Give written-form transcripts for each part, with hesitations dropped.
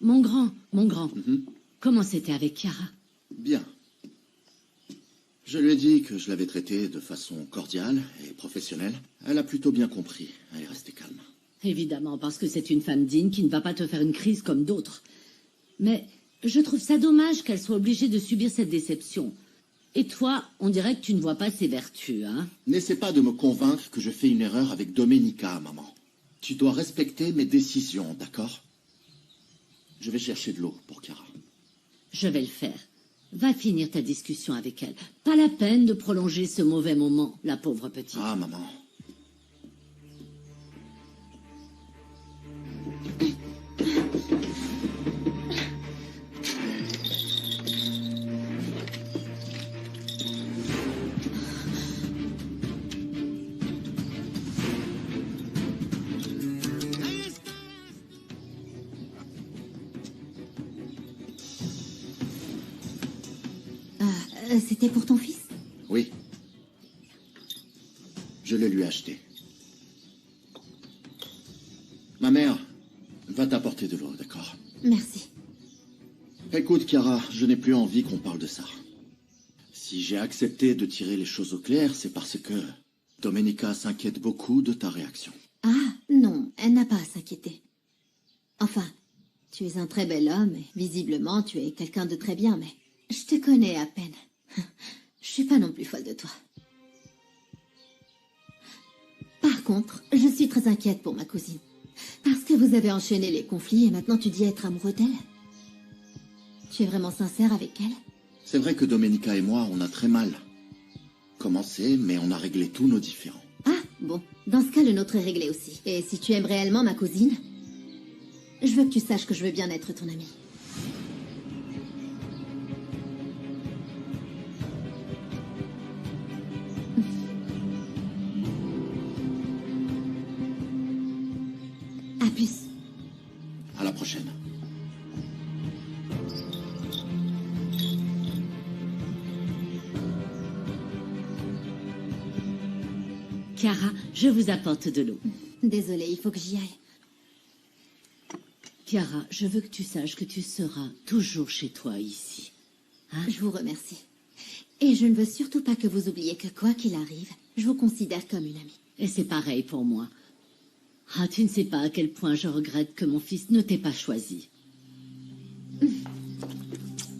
Mon grand, Mhm. comment c'était avec Chiara? Bien. Je lui ai dit que je l'avais traitée de façon cordiale et professionnelle. Elle a plutôt bien compris. Elle est restée calme. Évidemment, parce que c'est une femme digne qui ne va pas te faire une crise comme d'autres. Mais je trouve ça dommage qu'elle soit obligée de subir cette déception. Et toi, on dirait que tu ne vois pas ses vertus, hein? N'essaie pas de me convaincre que je fais une erreur avec Domenica, maman. Tu dois respecter mes décisions, d'accord? Je vais chercher de l'eau pour Chiara. Je vais le faire. Va finir ta discussion avec elle. Pas la peine de prolonger ce mauvais moment, la pauvre petite. Ah, maman. C'était pour ton fils? Oui. Je le lui ai acheté. Ma mère va t'apporter de l'eau, d'accord? Merci. Écoute, Chiara, je n'ai plus envie qu'on parle de ça. Si j'ai accepté de tirer les choses au clair, c'est parce que Domenica s'inquiète beaucoup de ta réaction. Ah, non, elle n'a pas à s'inquiéter. Enfin, tu es un très bel homme et visiblement tu es quelqu'un de très bien, mais je te connais à peine. Je suis pas non plus folle de toi. Par contre, je suis très inquiète pour ma cousine. Parce que vous avez enchaîné les conflits et maintenant tu dis être amoureux d'elle. Tu es vraiment sincère avec elle? C'est vrai que Domenica et moi, on a très mal commencé, mais on a réglé tous nos différends. Ah, bon. Dans ce cas, le nôtre est réglé aussi. Et si tu aimes réellement ma cousine, je veux que tu saches que je veux bien être ton amie. À plus. À la prochaine. Chiara, je vous apporte de l'eau. Désolée, il faut que j'y aille. Chiara, je veux que tu saches que tu seras toujours chez toi ici. Hein? Je vous remercie. Et je ne veux surtout pas que vous oubliez que quoi qu'il arrive, je vous considère comme une amie. Et c'est pareil pour moi. Ah, tu ne sais pas à quel point je regrette que mon fils ne t'ait pas choisi.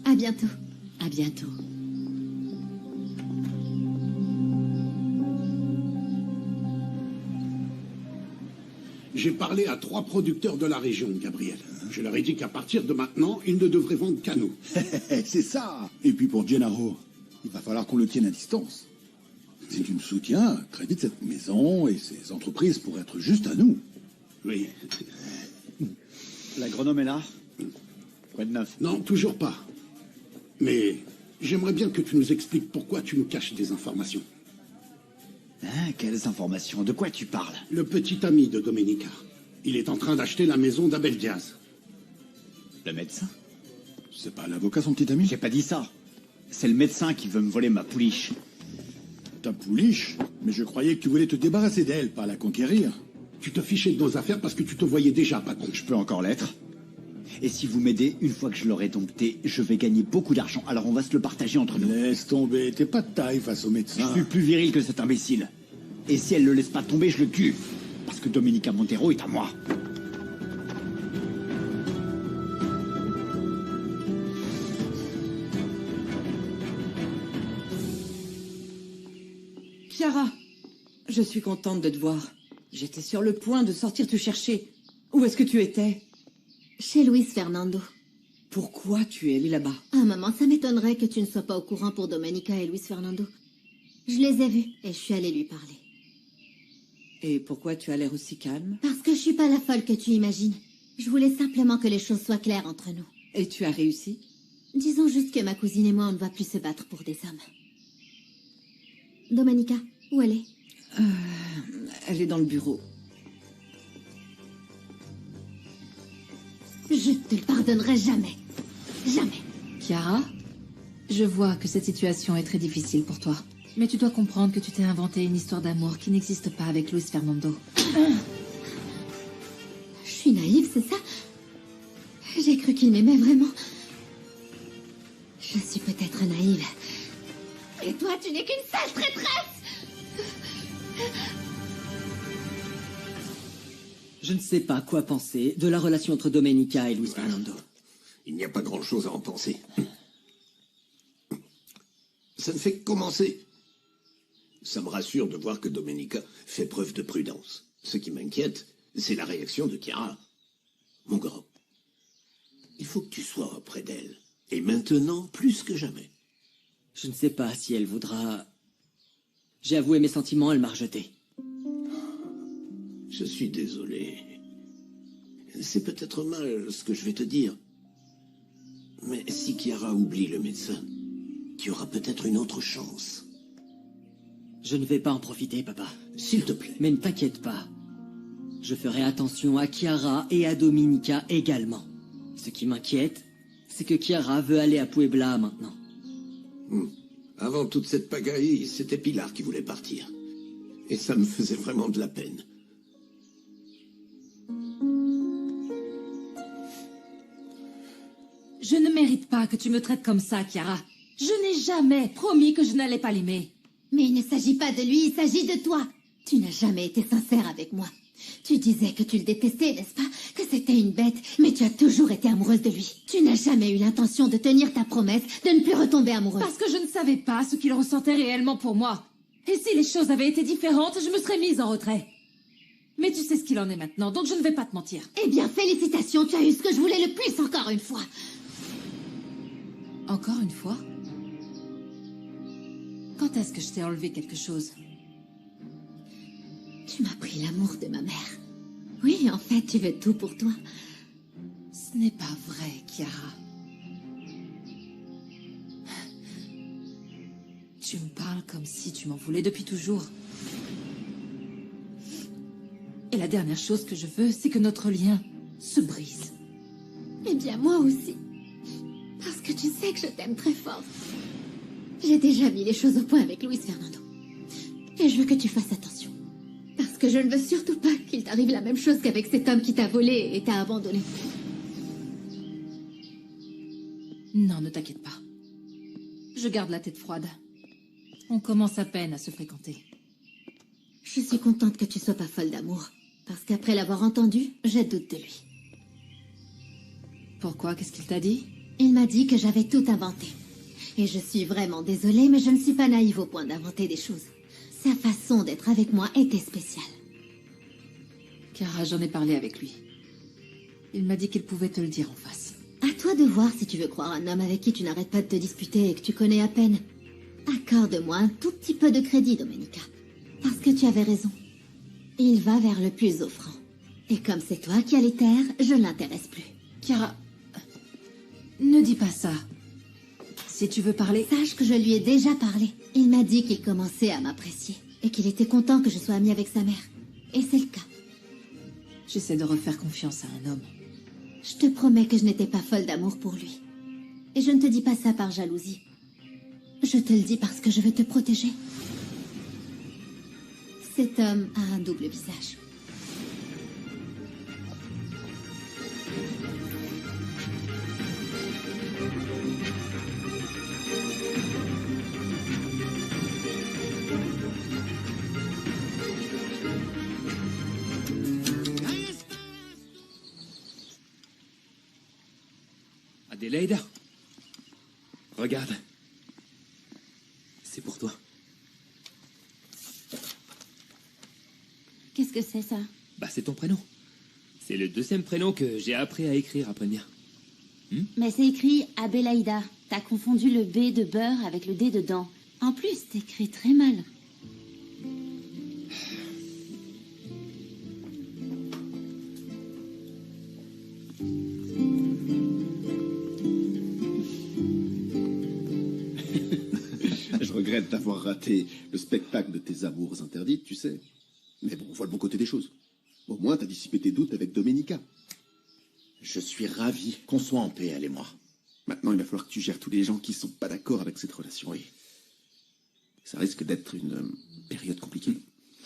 À bientôt. À bientôt. J'ai parlé à 3 producteurs de la région, Gabriel. Je leur ai dit qu'à partir de maintenant, ils ne devraient vendre qu'à nous. C'est ça. Et puis pour Gennaro, il va falloir qu'on le tienne à distance. Si tu me soutiens, très vite cette maison et ces entreprises pourraient être juste à nous. Oui. L'agronome est là? Quoi de neuf? Non, toujours pas. Mais j'aimerais bien que tu nous expliques pourquoi tu nous caches des informations. Hein, quelles informations? De quoi tu parles? Le petit ami de Domenica. Il est en train d'acheter la maison d'Abel Diaz. Le médecin? C'est pas l'avocat, son petit ami? J'ai pas dit ça. C'est le médecin qui veut me voler ma pouliche. Ta pouliche? Mais je croyais que tu voulais te débarrasser d'elle, pas la conquérir. Tu te fichais de nos affaires parce que tu te voyais déjà patron. Je peux encore l'être. Et si vous m'aidez, une fois que je l'aurai dompté, je vais gagner beaucoup d'argent. Alors on va se le partager entre nous. Laisse tomber, t'es pas de taille face au médecin. Je suis plus viril que cet imbécile. Et si elle le laisse pas tomber, je le tue. Parce que Domenica Montero est à moi. Chiara, je suis contente de te voir. J'étais sur le point de sortir te chercher. Où est-ce que tu étais? Chez Luis Fernando. Pourquoi tu es allée là-bas? Ah maman, ça m'étonnerait que tu ne sois pas au courant pour Domenica et Luis Fernando. Je les ai vus et je suis allée lui parler. Et pourquoi tu as l'air aussi calme? Parce que je suis pas la folle que tu imagines. Je voulais simplement que les choses soient claires entre nous. Et tu as réussi? Disons juste que ma cousine et moi, on ne va plus se battre pour des hommes. Domenica, où elle est? Elle est dans le bureau. Je te le pardonnerai jamais. Jamais. Chiara, je vois que cette situation est très difficile pour toi. Mais tu dois comprendre que tu t'es inventé une histoire d'amour qui n'existe pas avec Luis Fernando. Je suis naïve, c'est ça? J'ai cru qu'il m'aimait vraiment. Je suis peut-être naïve. Et toi, tu n'es qu'une sale traîtresse! Je ne sais pas quoi penser de la relation entre Domenica et Luis Fernando. Il n'y a pas grand-chose à en penser. Ça ne fait que commencer. Ça me rassure de voir que Domenica fait preuve de prudence. Ce qui m'inquiète, c'est la réaction de Chiara. Mon grand, il faut que tu sois auprès d'elle. Et maintenant, plus que jamais. Je ne sais pas si elle voudra... J'ai avoué mes sentiments, elle m'a rejeté. Je suis désolé. C'est peut-être mal ce que je vais te dire. Mais si Chiara oublie le médecin, tu auras peut-être une autre chance. Je ne vais pas en profiter, papa. S'il te plaît. Mais ne t'inquiète pas. Je ferai attention à Chiara et à Domenica également. Ce qui m'inquiète, c'est que Chiara veut aller à Puebla maintenant. Avant toute cette pagaille, c'était Pilar qui voulait partir. Et ça me faisait vraiment de la peine. Je ne mérite pas que tu me traites comme ça, Chiara. Je n'ai jamais promis que je n'allais pas l'aimer. Mais il ne s'agit pas de lui, il s'agit de toi. Tu n'as jamais été sincère avec moi. Tu disais que tu le détestais, n'est-ce pas? Que c'était une bête, mais tu as toujours été amoureuse de lui. Tu n'as jamais eu l'intention de tenir ta promesse, de ne plus retomber amoureuse. Parce que je ne savais pas ce qu'il ressentait réellement pour moi. Et si les choses avaient été différentes, je me serais mise en retrait. Mais tu sais ce qu'il en est maintenant, donc je ne vais pas te mentir. Eh bien, félicitations, tu as eu ce que je voulais le plus encore une fois. Encore une fois? Quand est-ce que je t'ai enlevé quelque chose? Tu m'as pris l'amour de ma mère. Oui, en fait, tu veux tout pour toi. Ce n'est pas vrai, Chiara. Tu me parles comme si tu m'en voulais depuis toujours. Et la dernière chose que je veux, c'est que notre lien se brise. Eh bien, moi aussi. Parce que tu sais que je t'aime très fort. J'ai déjà mis les choses au point avec Luis Fernando. Et je veux que tu fasses attention. Parce que je ne veux surtout pas qu'il t'arrive la même chose qu'avec cet homme qui t'a volé et t'a abandonné. Non, ne t'inquiète pas. Je garde la tête froide. On commence à peine à se fréquenter. Je suis contente que tu sois pas folle d'amour. Parce qu'après l'avoir entendu, je doute de lui. Pourquoi? Qu'est-ce qu'il t'a dit? Il m'a dit que j'avais tout inventé. Et je suis vraiment désolée, mais je ne suis pas naïve au point d'inventer des choses. Sa façon d'être avec moi était spéciale. Chiara, j'en ai parlé avec lui. Il m'a dit qu'il pouvait te le dire en face. À toi de voir si tu veux croire un homme avec qui tu n'arrêtes pas de te disputer et que tu connais à peine. Accorde-moi un tout petit peu de crédit, Domenica. Parce que tu avais raison. Il va vers le plus offrant. Et comme c'est toi qui as les terres, je ne l'intéresse plus. Chiara, ne dis pas ça. Si tu veux parler... Sache que je lui ai déjà parlé. Il m'a dit qu'il commençait à m'apprécier. Et qu'il était content que je sois amie avec sa mère. Et c'est le cas. J'essaie de refaire confiance à un homme. Je te promets que je n'étais pas folle d'amour pour lui. Et je ne te dis pas ça par jalousie. Je te le dis parce que je veux te protéger. Cet homme a un double visage. Adélaïde, regarde. C'est pour toi. Qu'est-ce que c'est, ça? Bah, c'est ton prénom. C'est le deuxième prénom que j'ai appris à écrire après le mien. Mais c'est écrit Abelaïda. T'as confondu le B de beurre avec le D dedans. En plus, t'écris très mal. Je regrette d'avoir raté le spectacle de tes amours interdites, tu sais. Mais bon, on voit le bon côté des choses. Au moins, t'as dissipé tes doutes avec Domenica. Je suis ravi qu'on soit en paix, elle et moi. Maintenant, il va falloir que tu gères tous les gens qui sont pas d'accord avec cette relation. Oui. Ça risque d'être une période compliquée.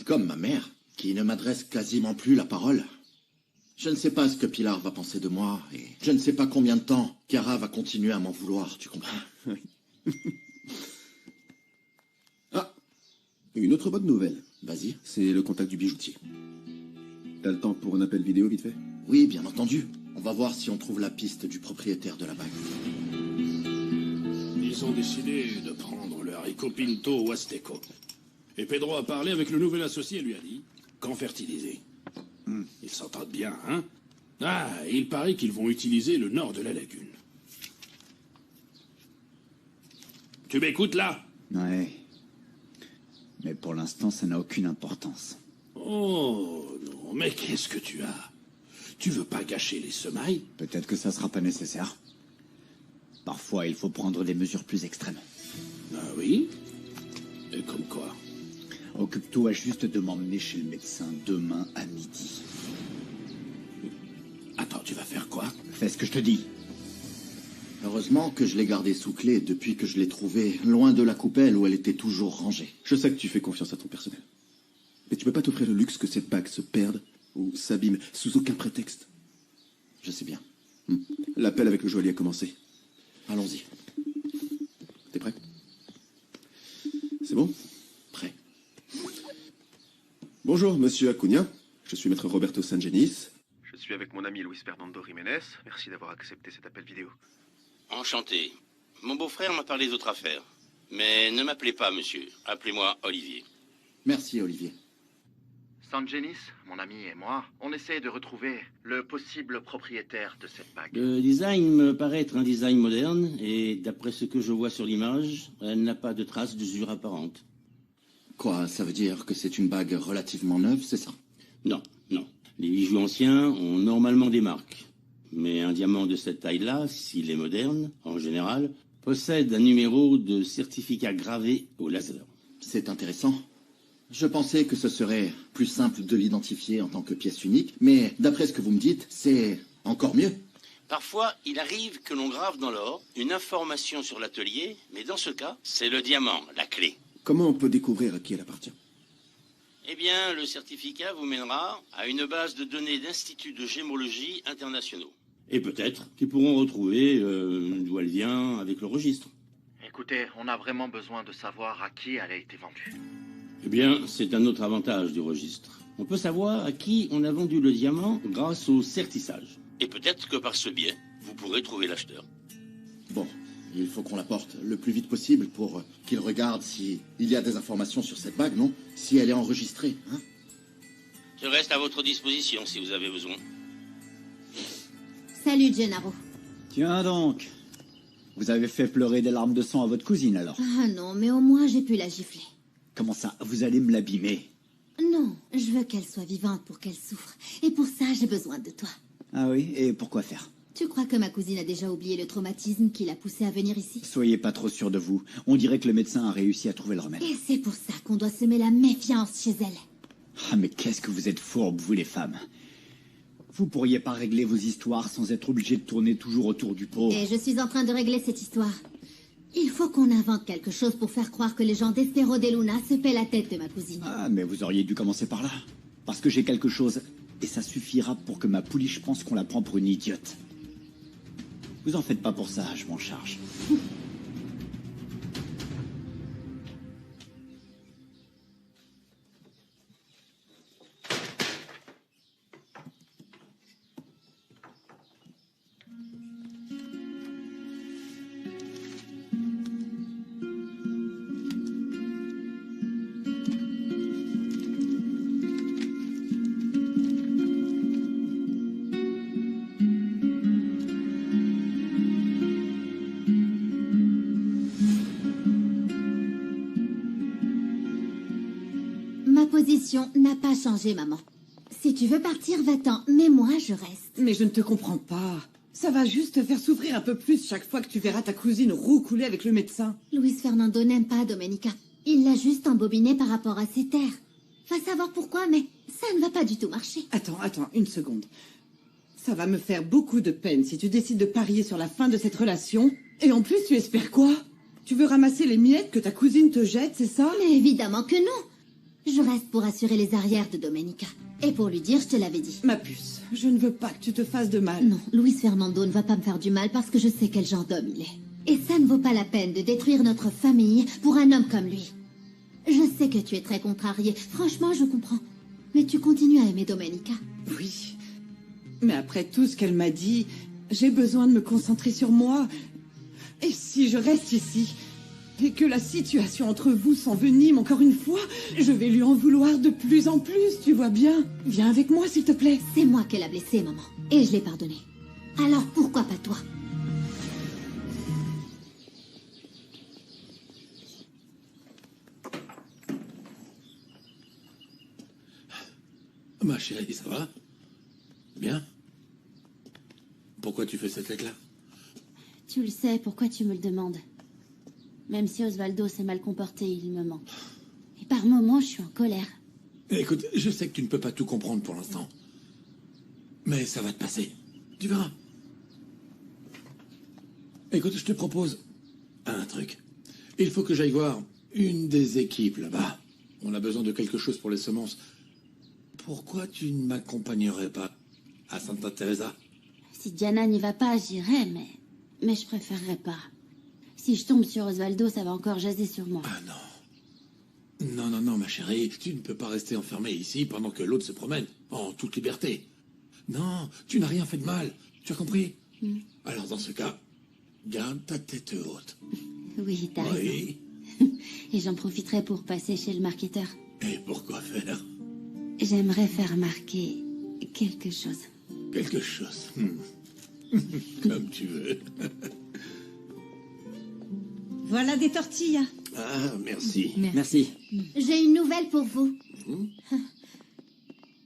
Comme ma mère, qui ne m'adresse quasiment plus la parole. Je ne sais pas ce que Pilar va penser de moi, et je ne sais pas combien de temps Chiara va continuer à m'en vouloir, tu comprends? Ah, une autre bonne nouvelle. Vas-y. C'est le contact du bijoutier. T'as le temps pour un appel vidéo, vite fait? Oui, bien entendu. On va voir si on trouve la piste du propriétaire de la bague. Ils ont décidé de prendre le haricot pinto huasteco. Et Pedro a parlé avec le nouvel associé et lui a dit qu'en fertiliser. Ils s'entendent bien, hein? Ah, il paraît qu'ils vont utiliser le nord de la lagune. Tu m'écoutes là? Ouais. Mais pour l'instant, ça n'a aucune importance. Oh non, mais qu'est-ce que tu as? Tu veux pas gâcher les semailles? Peut-être que ça sera pas nécessaire. Parfois, il faut prendre des mesures plus extrêmes. Ah oui? Et comme quoi? Occupe-toi juste de m'emmener chez le médecin demain à midi. Attends, tu vas faire quoi? Fais ce que je te dis. Heureusement que je l'ai gardée sous clé depuis que je l'ai trouvée loin de la coupelle où elle était toujours rangée. Je sais que tu fais confiance à ton personnel. Mais tu peux pas t'offrir le luxe que cette bague se perde ou s'abîme sous aucun prétexte. Je sais bien. L'appel avec le joaillier a commencé. Allons-y. T'es prêt? C'est bon? Prêt. Bonjour, monsieur Acuna. Je suis maître Roberto Sangenis. Je suis avec mon ami Luis Fernando Jiménez. Merci d'avoir accepté cet appel vidéo. Enchanté. Mon beau-frère m'a parlé d'autres affaires. Mais ne m'appelez pas monsieur. Appelez-moi Olivier. Merci, Olivier. Sangenis, mon ami et moi, on essaie de retrouver le possible propriétaire de cette bague. Le design me paraît être un design moderne, et d'après ce que je vois sur l'image, elle n'a pas de traces d'usure apparente. Quoi, ça veut dire que c'est une bague relativement neuve, c'est ça? Non, non. Les bijoux anciens ont normalement des marques. Mais un diamant de cette taille-là, s'il est moderne, en général, possède un numéro de certificat gravé au laser. C'est intéressant. Je pensais que ce serait plus simple de l'identifier en tant que pièce unique, mais d'après ce que vous me dites, c'est encore mieux. Parfois, il arrive que l'on grave dans l'or une information sur l'atelier, mais dans ce cas, c'est le diamant, la clé. Comment on peut découvrir à qui elle appartient? Eh bien, le certificat vous mènera à une base de données d'instituts de gémologie internationaux. Et peut-être qu'ils pourront retrouver d'où elle vient avec le registre. Écoutez, on a vraiment besoin de savoir à qui elle a été vendue. Eh bien, c'est un autre avantage du registre. On peut savoir à qui on a vendu le diamant grâce au certissage. Et peut-être que par ce biais, vous pourrez trouver l'acheteur. Bon, il faut qu'on la porte le plus vite possible pour qu'il regarde s'il y a des informations sur cette bague, non? Si elle est enregistrée, hein? Je reste à votre disposition si vous avez besoin. Salut, Gennaro. Tiens donc. Vous avez fait pleurer des larmes de sang à votre cousine, alors? Ah non, mais au moins j'ai pu la gifler. Comment ça? Vous allez me l'abîmer? Non, je veux qu'elle soit vivante pour qu'elle souffre. Et pour ça, j'ai besoin de toi. Ah oui? Et pourquoi faire? Tu crois que ma cousine a déjà oublié le traumatisme qui l'a poussée à venir ici? Soyez pas trop sûr de vous. On dirait que le médecin a réussi à trouver le remède. Et c'est pour ça qu'on doit semer la méfiance chez elle. Ah mais qu'est-ce que vous êtes fourbes, vous les femmes. Vous pourriez pas régler vos histoires sans être obligé de tourner toujours autour du pot. Et je suis en train de régler cette histoire. Il faut qu'on invente quelque chose pour faire croire que les gens d'Estero de Luna se paient la tête de ma cousine. Ah, mais vous auriez dû commencer par là. Parce que j'ai quelque chose, et ça suffira pour que ma pouliche pense qu'on la prend pour une idiote. Vous en faites pas pour ça, je m'en charge. Ma position n'a pas changé, maman. Si tu veux partir, va-t'en, mais moi, je reste. Mais je ne te comprends pas. Ça va juste te faire souffrir un peu plus chaque fois que tu verras ta cousine roucouler avec le médecin. Luis Fernando n'aime pas Domenica. Il l'a juste embobinée par rapport à ses terres. Va savoir pourquoi, mais ça ne va pas du tout marcher. Attends, une seconde. Ça va me faire beaucoup de peine si tu décides de parier sur la fin de cette relation. Et en plus, tu espères quoi? Tu veux ramasser les miettes que ta cousine te jette, c'est ça? Mais évidemment que non. Je reste pour assurer les arrières de Domenica. Et pour lui dire, je te l'avais dit. Ma puce, je ne veux pas que tu te fasses de mal. Non, Luis Fernando ne va pas me faire du mal parce que je sais quel genre d'homme il est. Et ça ne vaut pas la peine de détruire notre famille pour un homme comme lui. Je sais que tu es très contrarié. Franchement, je comprends. Mais tu continues à aimer Domenica. Oui. Mais après tout ce qu'elle m'a dit, j'ai besoin de me concentrer sur moi. Et si je reste ici, et que la situation entre vous s'envenime encore une fois, je vais lui en vouloir de plus en plus, tu vois bien. Viens avec moi, s'il te plaît. C'est moi qu'elle a blessé, maman. Et je l'ai pardonné. Alors pourquoi pas toi? Ma chérie, ça va? Bien? Pourquoi tu fais cet éclat? Tu le sais, pourquoi tu me le demandes? Même si Osvaldo s'est mal comporté, il me manque. Et par moments, je suis en colère. Écoute, je sais que tu ne peux pas tout comprendre pour l'instant. Mais ça va te passer. Tu verras. Écoute, je te propose un truc. Il faut que j'aille voir une des équipes là-bas. On a besoin de quelque chose pour les semences. Pourquoi tu ne m'accompagnerais pas à Santa Teresa? Si Diana n'y va pas, j'irai, mais je préférerais pas. Si je tombe sur Osvaldo, ça va encore jaser sur moi. Ah non. Non, non, non, ma chérie. Tu ne peux pas rester enfermée ici pendant que l'autre se promène, en toute liberté. Non, tu n'as rien fait de mal. Tu as compris? Alors dans ce cas, garde ta tête haute. Oui, t'as Oui. raison. Et j'en profiterai pour passer chez le marketeur. Et pourquoi faire? J'aimerais faire remarquer quelque chose. Quelque chose. Comme tu veux. Voilà des tortillas. Ah, merci. Merci. J'ai une nouvelle pour vous.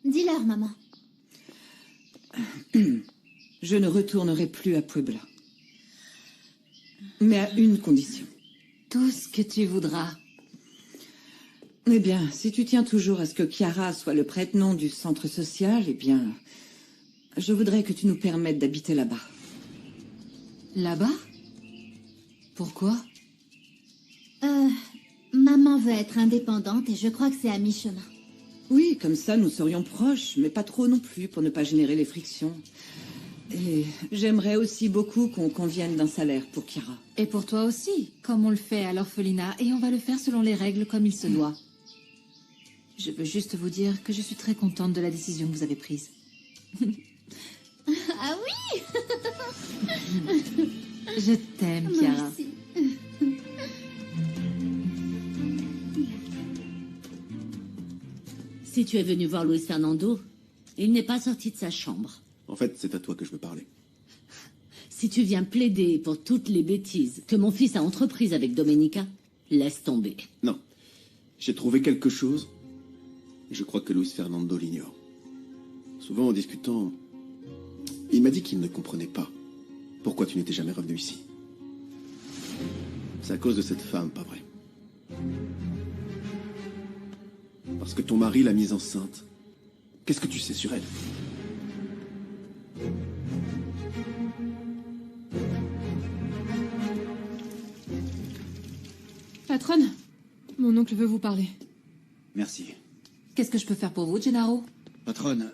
Dis-leur, maman. Je ne retournerai plus à Puebla. Mais à une condition. Tout ce que tu voudras. Eh bien, si tu tiens toujours à ce que Chiara soit le prête-nom du centre social, eh bien, je voudrais que tu nous permettes d'habiter là-bas. Là-bas? Pourquoi? Maman veut être indépendante et je crois que c'est à mi-chemin. Oui, comme ça, nous serions proches, mais pas trop non plus, pour ne pas générer les frictions. Et j'aimerais aussi beaucoup qu'on convienne d'un salaire pour Chiara. Et pour toi aussi, comme on le fait à l'orphelinat, et on va le faire selon les règles comme il se doit. Je veux juste vous dire que je suis très contente de la décision que vous avez prise. Ah oui. Je t'aime, Chiara. Merci. Si tu es venu voir Luis Fernando, il n'est pas sorti de sa chambre. En fait, c'est à toi que je veux parler. Si tu viens plaider pour toutes les bêtises que mon fils a entreprises avec Domenica, laisse tomber. Non. J'ai trouvé quelque chose. Et je crois que Luis Fernando l'ignore. Souvent, en discutant, il m'a dit qu'il ne comprenait pas pourquoi tu n'étais jamais revenu ici. C'est à cause de cette femme, pas vrai? Parce que ton mari l'a mise enceinte. Qu'est-ce que tu sais sur elle? Patronne, mon oncle veut vous parler. Merci. Qu'est-ce que je peux faire pour vous, Gennaro? Patronne,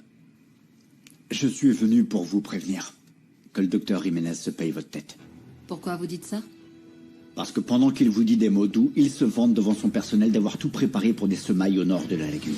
je suis venu pour vous prévenir que le docteur Jiménez se paye votre tête. Pourquoi vous dites ça? Parce que pendant qu'il vous dit des mots doux, il se vante devant son personnel d'avoir tout préparé pour des semailles au nord de la lagune.